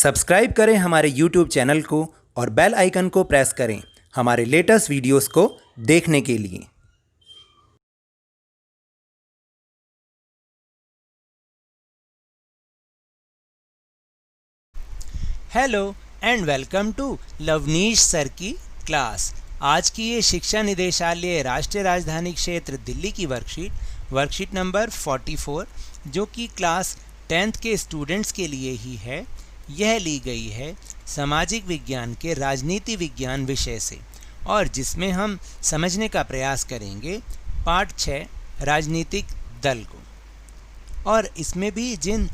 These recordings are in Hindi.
सब्सक्राइब करें हमारे YouTube चैनल को और बेल आइकन को प्रेस करें हमारे लेटेस्ट वीडियोस को देखने के लिए। Hello and welcome to Lavneesh sir की क्लास। आज की ये शिक्षा निदेशालय राष्ट्रीय राजधानी क्षेत्र दिल्ली की वर्कशीट नंबर 44 जो कि क्लास 10th के स्टूडेंट्स के लिए ही है, यह ली गई है सामाजिक विज्ञान के राजनीति विज्ञान विषय से और जिसमें हम समझने का प्रयास करेंगे पार्ट 6 राजनीतिक दल को। और इसमें भी जिन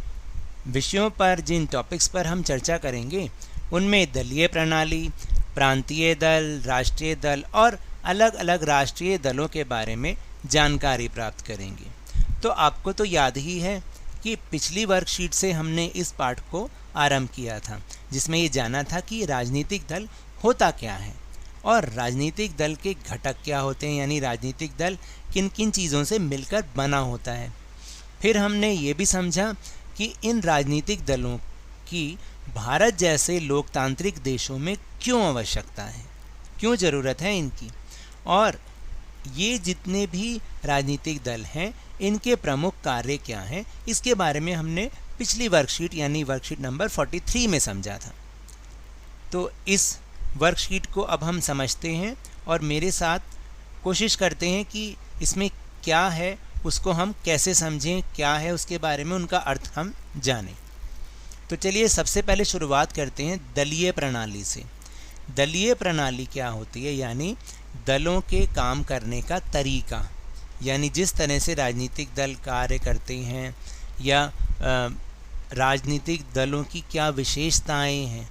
विषयों पर, जिन टॉपिक्स पर हम चर्चा करेंगे उनमें दलीय प्रणाली, प्रांतीय दल, राष्ट्रीय दल और अलग अलग राष्ट्रीय दलों के बारे में जानकारी प्राप्त करेंगे। तो आपको तो याद ही है कि पिछली वर्कशीट से हमने इस पाठ को आरंभ किया था जिसमें ये जाना था कि राजनीतिक दल होता क्या है और राजनीतिक दल के घटक क्या होते हैं, यानी राजनीतिक दल किन किन चीज़ों से मिलकर बना होता है। फिर हमने ये भी समझा कि इन राजनीतिक दलों की भारत जैसे लोकतांत्रिक देशों में क्यों आवश्यकता है, क्यों ज़रूरत है इनकी, और ये जितने भी राजनीतिक दल हैं इनके प्रमुख कार्य क्या हैं, इसके बारे में हमने पिछली वर्कशीट यानी वर्कशीट नंबर 43 में समझा था। तो इस वर्कशीट को अब हम समझते हैं और मेरे साथ कोशिश करते हैं कि इसमें क्या है उसको हम कैसे समझें, क्या है उसके बारे में उनका अर्थ हम जानें। तो चलिए सबसे पहले शुरुआत करते हैं दलीय प्रणाली से। दलीय प्रणाली क्या होती है, यानी दलों के काम करने का तरीका, यानी जिस तरह से राजनीतिक दल कार्य करते हैं या राजनीतिक दलों की क्या विशेषताएं हैं,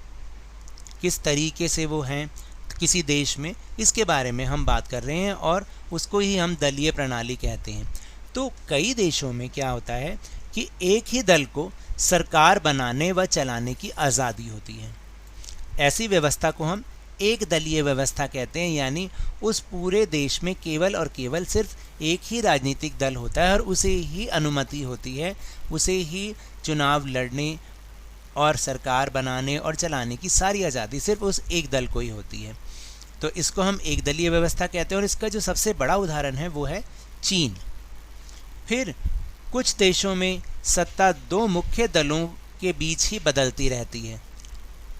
किस तरीके से वो हैं किसी देश में, इसके बारे में हम बात कर रहे हैं और उसको ही हम दलीय प्रणाली कहते हैं। तो कई देशों में क्या होता है कि एक ही दल को सरकार बनाने व चलाने की आज़ादी होती है। ऐसी व्यवस्था को हम एक दलीय व्यवस्था कहते हैं, यानी उस पूरे देश में केवल और केवल सिर्फ एक ही राजनीतिक दल होता है और उसे ही अनुमति होती है, उसे ही चुनाव लड़ने और सरकार बनाने और चलाने की सारी आज़ादी सिर्फ उस एक दल को ही होती है। तो इसको हम एक दलीय व्यवस्था कहते हैं और इसका जो सबसे बड़ा उदाहरण है वो है चीन। फिर कुछ देशों में सत्ता दो मुख्य दलों के बीच ही बदलती रहती है,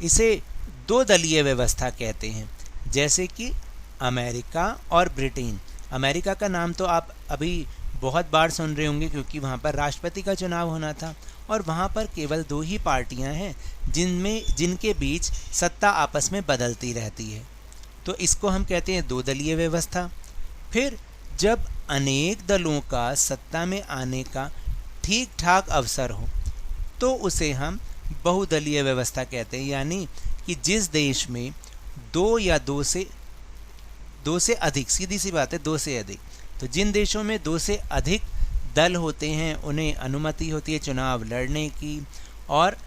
इसे दो दलीय व्यवस्था कहते हैं, जैसे कि अमेरिका और ब्रिटेन। अमेरिका का नाम तो आप अभी बहुत बार सुन रहे होंगे क्योंकि वहाँ पर राष्ट्रपति का चुनाव होना था और वहाँ पर केवल दो ही पार्टियाँ हैं जिनके बीच सत्ता आपस में बदलती रहती है, तो इसको हम कहते हैं दो दलीय व्यवस्था। फिर जब अनेक दलों का सत्ता में आने का ठीक ठाक अवसर हो तो उसे हम बहुदलीय व्यवस्था कहते हैं, यानी कि जिस देश में दो या दो से अधिक, सीधी सी बात है दो से अधिक, तो जिन देशों में दो से अधिक दल होते हैं उन्हें अनुमति होती है चुनाव लड़ने की और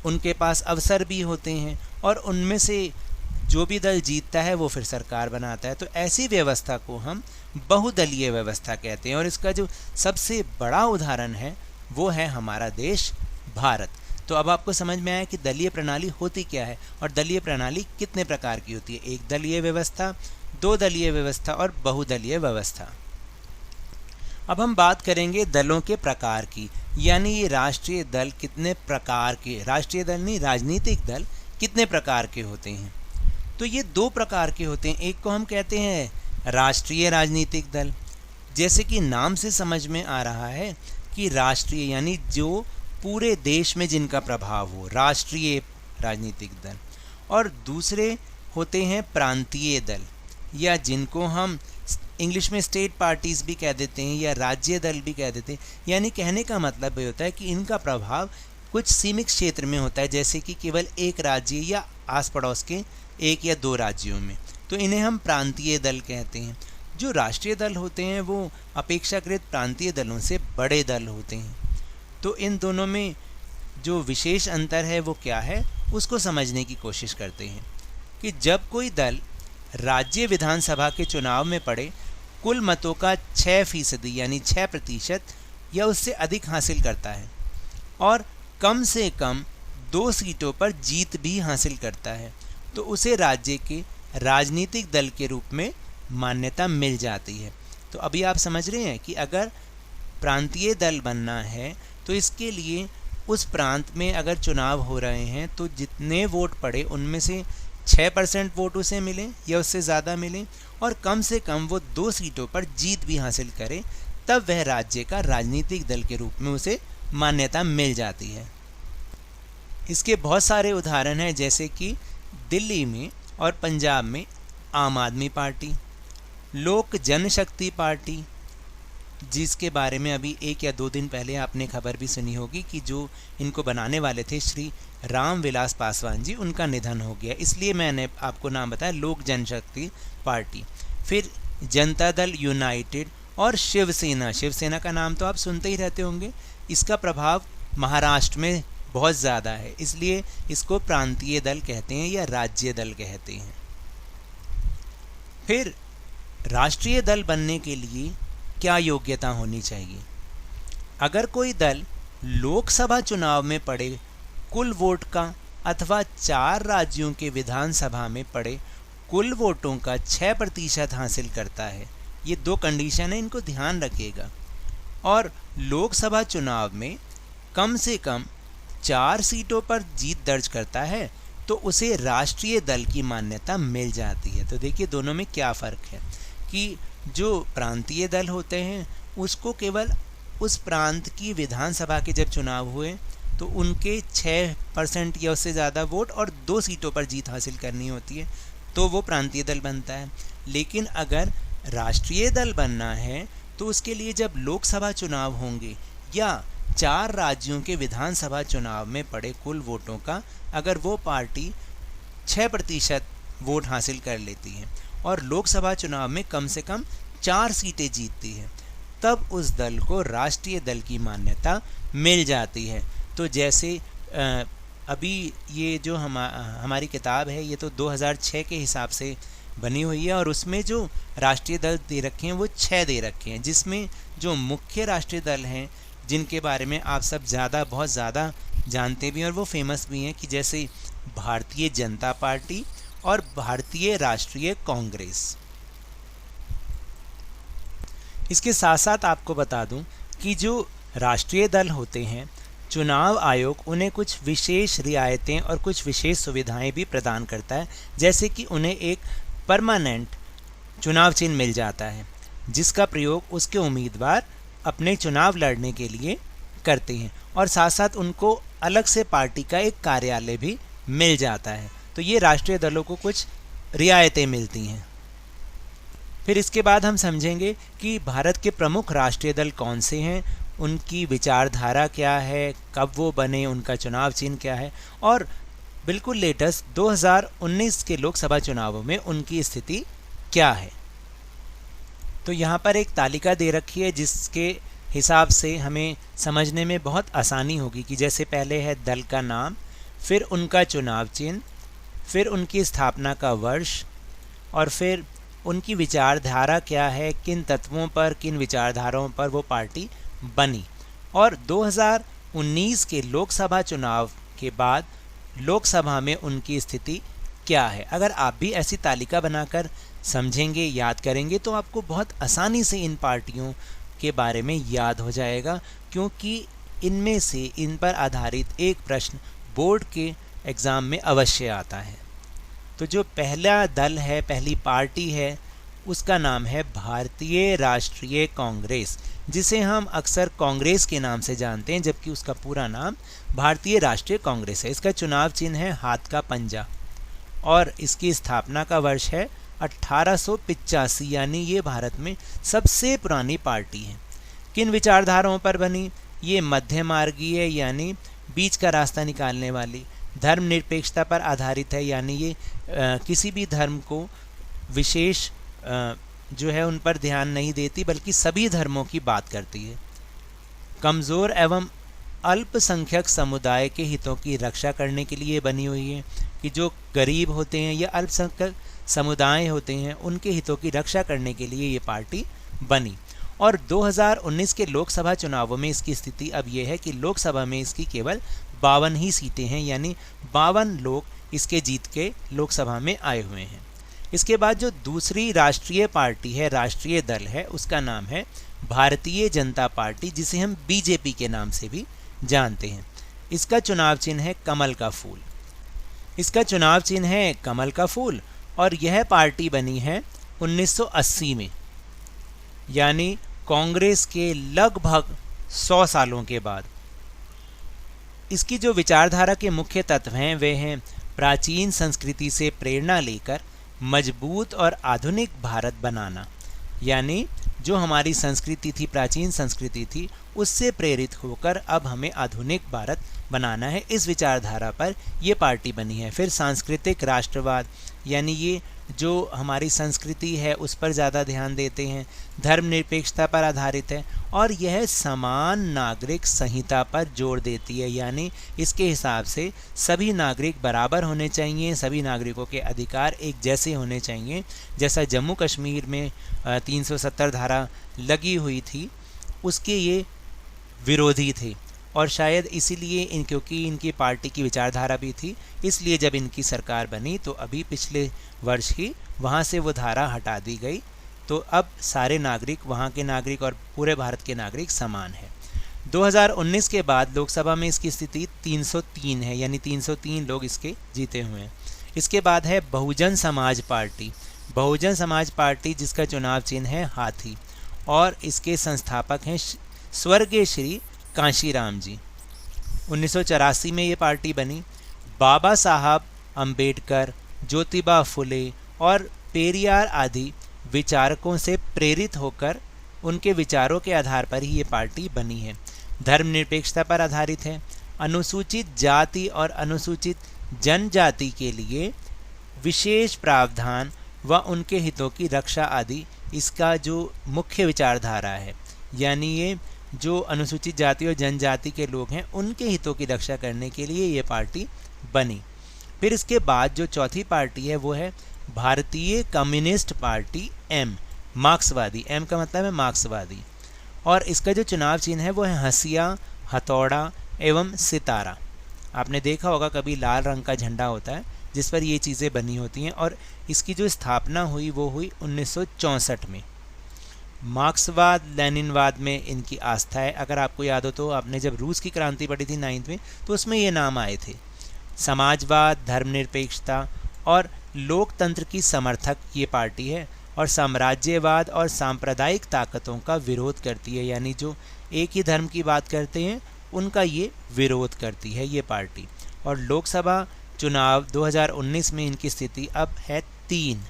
उनके पास अवसर भी होते हैं और उनमें से जो भी दल जीतता है वो फिर सरकार बनाता है। तो ऐसी व्यवस्था को हम बहुदलीय व्यवस्था कहते हैं और इसका जो सबसे बड़ा उदाहरण है वो है हमारा देश भारत। तो अब आपको समझ में आया कि दलीय प्रणाली होती क्या है और दलीय प्रणाली कितने प्रकार की होती है, एक दलीय व्यवस्था, दो दलीय व्यवस्था और बहुदलीय व्यवस्था। अब हम बात करेंगे दलों के प्रकार की, यानी ये राष्ट्रीय दल कितने प्रकार के, राष्ट्रीय दल नहीं राजनीतिक दल कितने प्रकार के होते हैं। तो ये दो प्रकार के होते हैं, एक को हम कहते हैं राष्ट्रीय राजनीतिक दल, जैसे कि नाम से समझ में आ रहा है कि राष्ट्रीय यानी जो पूरे देश में जिनका प्रभाव हो, राष्ट्रीय राजनीतिक दल। और दूसरे होते हैं प्रांतीय दल या जिनको हम इंग्लिश में स्टेट पार्टीज़ भी कह देते हैं या राज्य दल भी कह देते हैं, यानी कहने का मतलब ये होता है कि इनका प्रभाव कुछ सीमित क्षेत्र में होता है, जैसे कि केवल एक राज्य या आस पड़ोस के एक या दो राज्यों में, तो इन्हें हम प्रांतीय दल कहते हैं। जो राष्ट्रीय दल होते हैं वो अपेक्षाकृत प्रांतीय दलों से बड़े दल होते हैं। तो इन दोनों में जो विशेष अंतर है वो क्या है उसको समझने की कोशिश करते हैं कि जब कोई दल राज्य विधानसभा के चुनाव में पड़े कुल मतों का 6% यानी 6% या उससे अधिक हासिल करता है और कम से कम 2 सीटों पर जीत भी हासिल करता है तो उसे राज्य के राजनीतिक दल के रूप में मान्यता मिल जाती है। तो अभी आप समझ रहे हैं कि अगर प्रांतीय दल बनना है तो इसके लिए उस प्रांत में अगर चुनाव हो रहे हैं तो जितने वोट पड़े उनमें से 6% वोट उसे मिले या उससे ज़्यादा मिले और कम से कम वो 2 सीटों पर जीत भी हासिल करे, तब वह राज्य का राजनीतिक दल के रूप में उसे मान्यता मिल जाती है। इसके बहुत सारे उदाहरण हैं, जैसे कि दिल्ली में और पंजाब में आम आदमी पार्टी, लोक जनशक्ति पार्टी, जिसके बारे में अभी 1 या 2 दिन पहले आपने खबर भी सुनी होगी कि जो इनको बनाने वाले थे श्री राम विलास पासवान जी, उनका निधन हो गया, इसलिए मैंने आपको नाम बताया, लोक जनशक्ति पार्टी। फिर जनता दल यूनाइटेड और शिवसेना। शिवसेना का नाम तो आप सुनते ही रहते होंगे, इसका प्रभाव महाराष्ट्र में बहुत ज़्यादा है, इसलिए इसको प्रांतीय दल कहते हैं या राज्य दल कहते हैं। फिर राष्ट्रीय दल बनने के लिए क्या योग्यता होनी चाहिए? अगर कोई दल लोकसभा चुनाव में पड़े कुल वोट का अथवा 4 राज्यों के विधानसभा में पड़े कुल वोटों का 6% हासिल करता है, ये 2 कंडीशन है, इनको ध्यान रखिएगा, और लोकसभा चुनाव में कम से कम 4 सीटों पर जीत दर्ज करता है तो उसे राष्ट्रीय दल की मान्यता मिल जाती है। तो देखिए दोनों में क्या फ़र्क है कि जो प्रांतीय दल होते हैं उसको केवल उस प्रांत की विधानसभा के जब चुनाव हुए तो उनके 6% या उससे ज़्यादा वोट और 2 सीटों पर जीत हासिल करनी होती है तो वो प्रांतीय दल बनता है। लेकिन अगर राष्ट्रीय दल बनना है तो उसके लिए जब लोकसभा चुनाव होंगे या 4 राज्यों के विधानसभा चुनाव में पड़े कुल वोटों का अगर वो पार्टी 6% वोट हासिल कर लेती है और लोकसभा चुनाव में कम से कम 4 सीटें जीतती है, तब उस दल को राष्ट्रीय दल की मान्यता मिल जाती है। तो जैसे अभी ये जो हमारी किताब है ये तो 2006 के हिसाब से बनी हुई है और उसमें जो राष्ट्रीय दल दे रखे हैं वो 6 दे रखे हैं, जिसमें जो मुख्य राष्ट्रीय दल हैं जिनके बारे में आप सब बहुत ज़्यादा जानते भी हैं और वो फेमस भी हैं, कि जैसे भारतीय जनता पार्टी और भारतीय राष्ट्रीय कांग्रेस। इसके साथ साथ आपको बता दूं कि जो राष्ट्रीय दल होते हैं चुनाव आयोग उन्हें कुछ विशेष रियायतें और कुछ विशेष सुविधाएं भी प्रदान करता है, जैसे कि उन्हें एक परमानेंट चुनाव चिन्ह मिल जाता है जिसका प्रयोग उसके उम्मीदवार अपने चुनाव लड़ने के लिए करते हैं, और साथ साथ उनको अलग से पार्टी का एक कार्यालय भी मिल जाता है। तो ये राष्ट्रीय दलों को कुछ रियायतें मिलती हैं। फिर इसके बाद हम समझेंगे कि भारत के प्रमुख राष्ट्रीय दल कौन से हैं, उनकी विचारधारा क्या है, कब वो बने, उनका चुनाव चिन्ह क्या है, और बिल्कुल लेटेस्ट 2019 के लोकसभा चुनावों में उनकी स्थिति क्या है। तो यहाँ पर एक तालिका दे रखी है जिसके हिसाब से हमें समझने में बहुत आसानी होगी कि जैसे पहले है दल का नाम, फिर उनका चुनाव चिन्ह, फिर उनकी स्थापना का वर्ष, और फिर उनकी विचारधारा क्या है, किन तत्वों पर, किन विचारधाराओं पर वो पार्टी बनी, और 2019 के लोकसभा चुनाव के बाद लोकसभा में उनकी स्थिति क्या है। अगर आप भी ऐसी तालिका बनाकर समझेंगे, याद करेंगे, तो आपको बहुत आसानी से इन पार्टियों के बारे में याद हो जाएगा, क्योंकि इनमें से इन पर आधारित एक प्रश्न बोर्ड के एग्ज़ाम में अवश्य आता है। तो जो पहला दल है, पहली पार्टी है, उसका नाम है भारतीय राष्ट्रीय कांग्रेस, जिसे हम अक्सर कांग्रेस के नाम से जानते हैं, जबकि उसका पूरा नाम भारतीय राष्ट्रीय कांग्रेस है। इसका चुनाव चिन्ह है हाथ का पंजा और इसकी स्थापना का वर्ष है 1885, यानी ये भारत में सबसे पुरानी पार्टी है। किन विचारधाराओं पर बनी? ये मध्य मार्गीय यानी बीच का रास्ता निकालने वाली, धर्मनिरपेक्षता पर आधारित है, यानी ये किसी भी धर्म को विशेष जो है उन पर ध्यान नहीं देती, बल्कि सभी धर्मों की बात करती है। कमज़ोर एवं अल्पसंख्यक समुदाय के हितों की रक्षा करने के लिए बनी हुई है, कि जो गरीब होते हैं या अल्पसंख्यक समुदाय होते हैं उनके हितों की रक्षा करने के लिए ये पार्टी बनी। और 2019 के लोकसभा चुनावों में इसकी स्थिति अब ये है कि लोकसभा में इसकी केवल 52 ही सीटें हैं, यानी 52 लोग इसके जीत के लोकसभा में आए हुए हैं। इसके बाद जो दूसरी राष्ट्रीय पार्टी है, राष्ट्रीय दल है, उसका नाम है भारतीय जनता पार्टी, जिसे हम बीजेपी के नाम से भी जानते हैं। इसका चुनाव चिन्ह है कमल का फूल। इसका चुनाव चिन्ह है कमल का फूल और यह पार्टी बनी है 1980 में, यानी कांग्रेस के लगभग 100 सालों के बाद। इसकी जो विचारधारा के मुख्य तत्व हैं वे हैं प्राचीन संस्कृति से प्रेरणा लेकर मजबूत और आधुनिक भारत बनाना, यानी जो हमारी संस्कृति थी, प्राचीन संस्कृति थी, उससे प्रेरित होकर अब हमें आधुनिक भारत बनाना है। इस विचारधारा पर ये पार्टी बनी है। फिर सांस्कृतिक राष्ट्रवाद, यानी ये जो हमारी संस्कृति है उस पर ज़्यादा ध्यान देते हैं। धर्मनिरपेक्षता पर आधारित है और यह समान नागरिक संहिता पर जोर देती है, यानी इसके हिसाब से सभी नागरिक बराबर होने चाहिए, सभी नागरिकों के अधिकार एक जैसे होने चाहिए। जैसा जम्मू कश्मीर में 370 धारा लगी हुई थी, उसके ये विरोधी थे और शायद इसीलिए क्योंकि इनकी पार्टी की विचारधारा भी थी, इसलिए जब इनकी सरकार बनी तो अभी पिछले वर्ष ही वहाँ से वो धारा हटा दी गई। तो अब सारे नागरिक, वहाँ के नागरिक और पूरे भारत के नागरिक समान है। 2019 के बाद लोकसभा में इसकी स्थिति 303 है, यानी 303 लोग इसके जीते हुए हैं। इसके बाद है बहुजन समाज पार्टी। बहुजन समाज पार्टी जिसका चुनाव चिन्ह है हाथी और इसके संस्थापक हैं स्वर्गीय श्री कांशीराम जी। 1984 में ये पार्टी बनी। बाबा साहब अंबेडकर, ज्योतिबा फुले और पेरियार आदि विचारकों से प्रेरित होकर उनके विचारों के आधार पर ही ये पार्टी बनी है। धर्मनिरपेक्षता पर आधारित है। अनुसूचित जाति और अनुसूचित जनजाति के लिए विशेष प्रावधान व उनके हितों की रक्षा आदि इसका जो मुख्य विचारधारा है, यानी ये जो अनुसूचित जाति और जनजाति के लोग हैं उनके हितों की रक्षा करने के लिए ये पार्टी बनी। फिर इसके बाद जो चौथी पार्टी है वो है भारतीय कम्युनिस्ट पार्टी, एम, मार्क्सवादी। एम का मतलब है मार्क्सवादी और इसका जो चुनाव चिन्ह है वो है हंसिया, हथौड़ा एवं सितारा। आपने देखा होगा कभी लाल रंग का झंडा होता है जिस पर ये चीज़ें बनी होती हैं और इसकी जो स्थापना हुई वो हुई 1964 में। मार्क्सवाद लेनिनवाद में इनकी आस्था है। अगर आपको याद हो तो आपने जब रूस की क्रांति पढ़ी थी 9th में तो उसमें ये नाम आए थे। समाजवाद, धर्मनिरपेक्षता और लोकतंत्र की समर्थक ये पार्टी है और साम्राज्यवाद और सांप्रदायिक ताकतों का विरोध करती है, यानी जो एक ही धर्म की बात करते हैं उनका ये विरोध करती है ये पार्टी। और लोकसभा चुनाव 2019 में इनकी स्थिति अब है 3।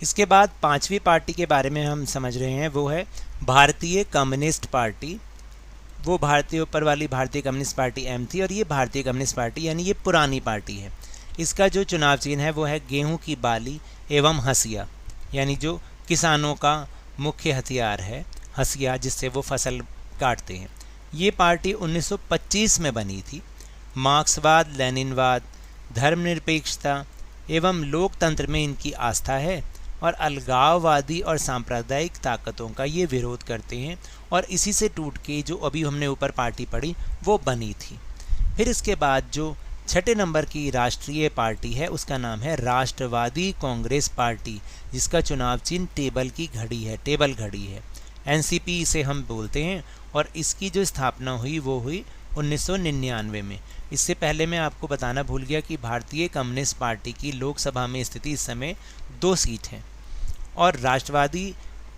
इसके बाद पांचवी पार्टी के बारे में हम समझ रहे हैं, वो है भारतीय कम्युनिस्ट पार्टी। वो भारतीय ऊपर वाली भारतीय कम्युनिस्ट पार्टी एम थी और ये भारतीय कम्युनिस्ट पार्टी यानी ये पुरानी पार्टी है। इसका जो चुनाव चिन्ह है वो है गेहूं की बाली एवं हंसिया, यानी जो किसानों का मुख्य हथियार है हंसिया, जिससे वो फसल काटते हैं। ये पार्टी 1925 में बनी थी। मार्क्सवाद, लेनिनवाद, धर्मनिरपेक्षता एवं लोकतंत्र में इनकी आस्था है और अलगाववादी और सांप्रदायिक ताकतों का ये विरोध करते हैं और इसी से टूट के जो अभी हमने ऊपर पार्टी पढ़ी वो बनी थी। फिर इसके बाद जो छठे नंबर की राष्ट्रीय पार्टी है उसका नाम है राष्ट्रवादी कांग्रेस पार्टी, जिसका चुनाव चिन्ह टेबल की घड़ी है, टेबल घड़ी है, एनसीपी इसे हम बोलते हैं। और इसकी जो स्थापना हुई वो हुई 1999 में। इससे पहले मैं आपको बताना भूल गया कि भारतीय कम्युनिस्ट पार्टी की लोकसभा में स्थिति इस समय 2 सीट है और राष्ट्रवादी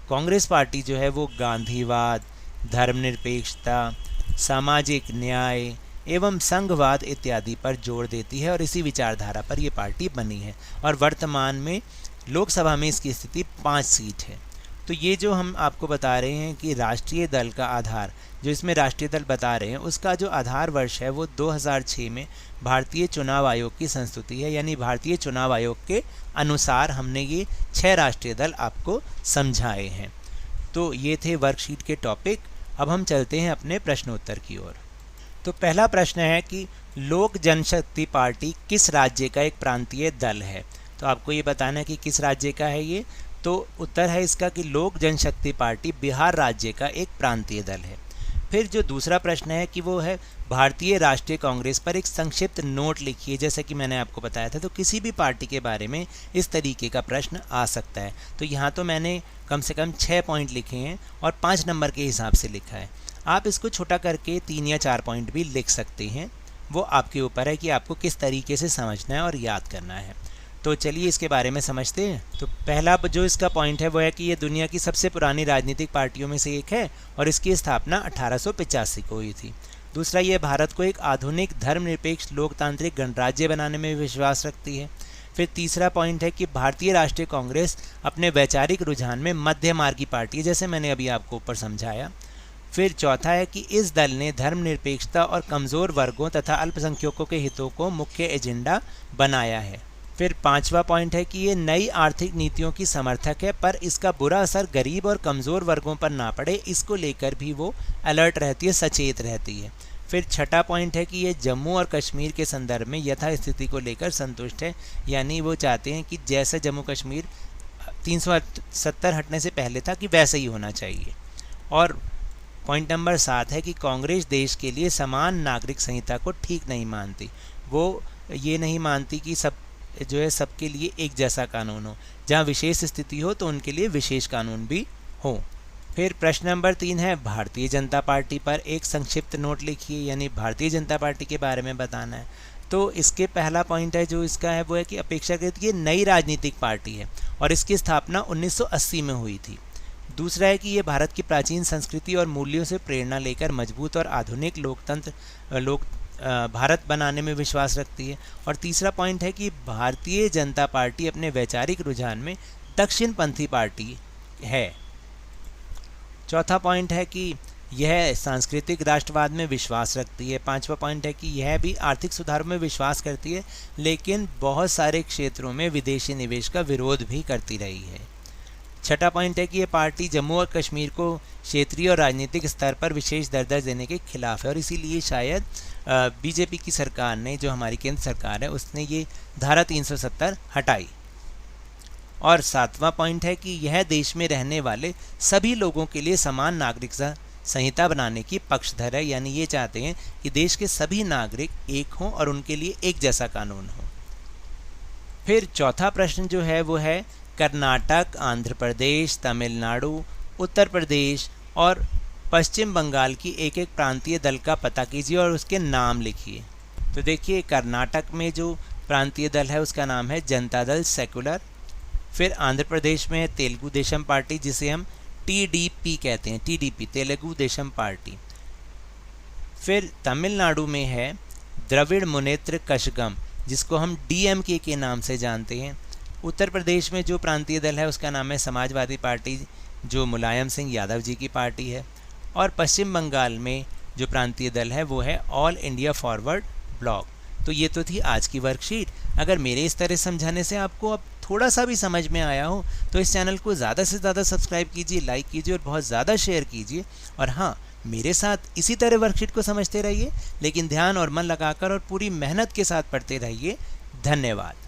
कांग्रेस पार्टी जो है वो गांधीवाद, धर्मनिरपेक्षता, सामाजिक न्याय एवं संघवाद इत्यादि पर जोर देती है और इसी विचारधारा पर ये पार्टी बनी है। और वर्तमान में लोकसभा में इसकी स्थिति 5 सीट है। तो ये जो हम आपको बता रहे हैं कि राष्ट्रीय दल का आधार, जो इसमें राष्ट्रीय दल बता रहे हैं उसका जो आधार वर्ष है वो 2006 में भारतीय चुनाव आयोग की संस्तुति है, यानी भारतीय चुनाव आयोग के अनुसार हमने ये 6 राष्ट्रीय दल आपको समझाए हैं। तो ये थे वर्कशीट के टॉपिक। अब हम चलते हैं अपने प्रश्नोत्तर की ओर। तो पहला प्रश्न है कि लोक जनशक्ति पार्टी किस राज्य का एक प्रांतीय दल है। तो आपको ये बताना है कि किस राज्य का है ये। तो उत्तर है इसका कि लोक जनशक्ति पार्टी बिहार राज्य का एक प्रांतीय दल है। फिर जो दूसरा प्रश्न है कि वो है भारतीय राष्ट्रीय कांग्रेस पर एक संक्षिप्त नोट लिखिए। जैसे कि मैंने आपको बताया था, तो किसी भी पार्टी के बारे में इस तरीके का प्रश्न आ सकता है। तो यहाँ तो मैंने कम से कम 6 पॉइंट लिखे हैं और 5 नंबर के हिसाब से लिखा है। आप इसको छोटा करके 3 या 4 पॉइंट भी लिख सकते हैं, वो आपके ऊपर है कि आपको किस तरीके से समझना है और याद करना है। तो चलिए इसके बारे में समझते हैं। तो पहला जो इसका पॉइंट है वो है कि ये दुनिया की सबसे पुरानी राजनीतिक पार्टियों में से एक है और इसकी स्थापना 1885 को हुई थी। दूसरा, ये भारत को एक आधुनिक धर्मनिरपेक्ष लोकतांत्रिक गणराज्य बनाने में विश्वास रखती है। फिर तीसरा पॉइंट है कि भारतीय राष्ट्रीय कांग्रेस अपने वैचारिक रुझान में मध्य मार्गी पार्टी है, जैसे मैंने अभी आपको ऊपर समझाया। फिर चौथा है कि इस दल ने धर्मनिरपेक्षता और कमज़ोर वर्गों तथा अल्पसंख्यकों के हितों को मुख्य एजेंडा बनाया है। फिर पांचवा पॉइंट है कि ये नई आर्थिक नीतियों की समर्थक है, पर इसका बुरा असर गरीब और कमज़ोर वर्गों पर ना पड़े, इसको लेकर भी वो अलर्ट रहती है, सचेत रहती है। फिर छठा पॉइंट है कि ये जम्मू और कश्मीर के संदर्भ में यथास्थिति को लेकर संतुष्ट है, यानी वो चाहते हैं कि जैसे जम्मू कश्मीर 370 हटने से पहले था कि वैसे ही होना चाहिए। और पॉइंट नंबर 7 है कि कांग्रेस देश के लिए समान नागरिक संहिता को ठीक नहीं मानती। वो ये नहीं मानती कि सब जो है सबके लिए एक जैसा कानून हो, जहाँ विशेष स्थिति हो तो उनके लिए विशेष कानून भी हो। फिर प्रश्न नंबर 3 है भारतीय जनता पार्टी पर एक संक्षिप्त नोट लिखिए, यानी भारतीय जनता पार्टी के बारे में बताना है। तो इसके पहला पॉइंट है जो इसका है वो है कि अपेक्षाकृत ये नई राजनीतिक पार्टी है और इसकी स्थापना 1980 में हुई थी। दूसरा है कि ये भारत की प्राचीन संस्कृति और मूल्यों से प्रेरणा लेकर मजबूत और आधुनिक भारत बनाने में विश्वास रखती है। और तीसरा पॉइंट है कि भारतीय जनता पार्टी अपने वैचारिक रुझान में दक्षिणपंथी पार्टी है। चौथा पॉइंट है कि यह सांस्कृतिक राष्ट्रवाद में विश्वास रखती है। पांचवा पॉइंट है कि यह भी आर्थिक सुधारों में विश्वास करती है, लेकिन बहुत सारे क्षेत्रों में विदेशी निवेश का विरोध भी करती रही है। छठा पॉइंट है कि ये पार्टी जम्मू और कश्मीर को क्षेत्रीय और राजनीतिक स्तर पर विशेष दर्जा देने के खिलाफ है और इसीलिए शायद बीजेपी की सरकार ने, जो हमारी केंद्र सरकार है, उसने ये धारा 370 हटाई। और सातवां पॉइंट है कि यह देश में रहने वाले सभी लोगों के लिए समान नागरिकता संहिता बनाने की पक्षधर है, यानी ये चाहते हैं कि देश के सभी नागरिक एक हों और उनके लिए एक जैसा कानून हो। फिर चौथा प्रश्न जो है वो है कर्नाटक, आंध्र प्रदेश, तमिलनाडु, उत्तर प्रदेश और पश्चिम बंगाल की एक एक प्रांतीय दल का पता कीजिए और उसके नाम लिखिए। तो देखिए, कर्नाटक में जो प्रांतीय दल है उसका नाम है जनता दल सेकुलर। फिर आंध्र प्रदेश में है तेलुगु देशम पार्टी, जिसे हम TDP कहते हैं, TDP तेलुगु देशम पार्टी। फिर तमिलनाडु में है द्रविड़ मुनेत्र कशगम, जिसको हम DMK के नाम से जानते हैं। उत्तर प्रदेश में जो प्रांतीय दल है उसका नाम है समाजवादी पार्टी, जो मुलायम सिंह यादव जी की पार्टी है। और पश्चिम बंगाल में जो प्रांतीय दल है वो है ऑल इंडिया फॉरवर्ड ब्लॉक। तो ये तो थी आज की वर्कशीट। अगर मेरे इस तरह समझाने से आपको अब थोड़ा सा भी समझ में आया हो तो इस चैनल को ज़्यादा से ज़्यादा सब्सक्राइब कीजिए, लाइक कीजिए और बहुत ज़्यादा शेयर कीजिए। और हाँ, मेरे साथ इसी तरह वर्कशीट को समझते रहिए, लेकिन ध्यान और मन लगाकर और पूरी मेहनत के साथ पढ़ते रहिए। धन्यवाद।